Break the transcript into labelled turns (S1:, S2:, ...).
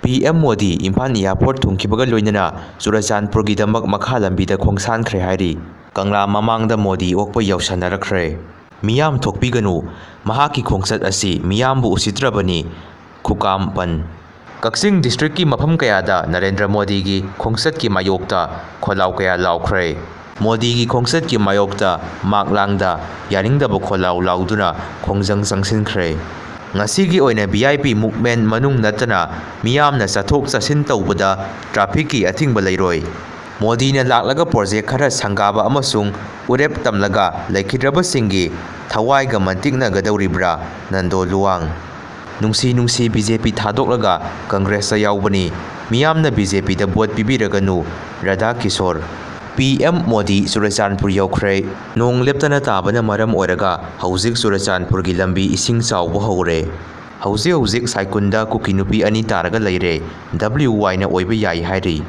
S1: PM Modi Imphal Airport thungkibaga loinana Churachandpurgidamak makha lambida khongsankhre hairi Kangla mamangda Modi okpa yausanarakhre miyam thokpiganu mahaki khongsat asi miyambu usitrabani khukam pan Kaksing district ki mafam kayada Narendra Modi gi khongsat ki mayokta kholaw kaya lawkhre Modi gi khongsat ki mayokta maklangda yaningdaba kholaw lawduna khongjang sangsinkhre Ngasigi oina VIP movement manung natana miyamna chathok chasin tawbada traffic ki athingba leiroi Modi na laklaga project khara sangaba amasung urep tamlaga laikhidraba singi thawai ga mantikna gadawribra nando luwang nungsi BJP thadoklaga Congress yaubani miyamna BJP da vote pibiraganu Radha Kishore PM Modi Churachandpur yaukhrei nong leptana tabana maram oiraga hauzik Churachandpur gi lambi ising chawba hore hauzik saikunda kukinupi ani taraga leire WY na oiba yai hairi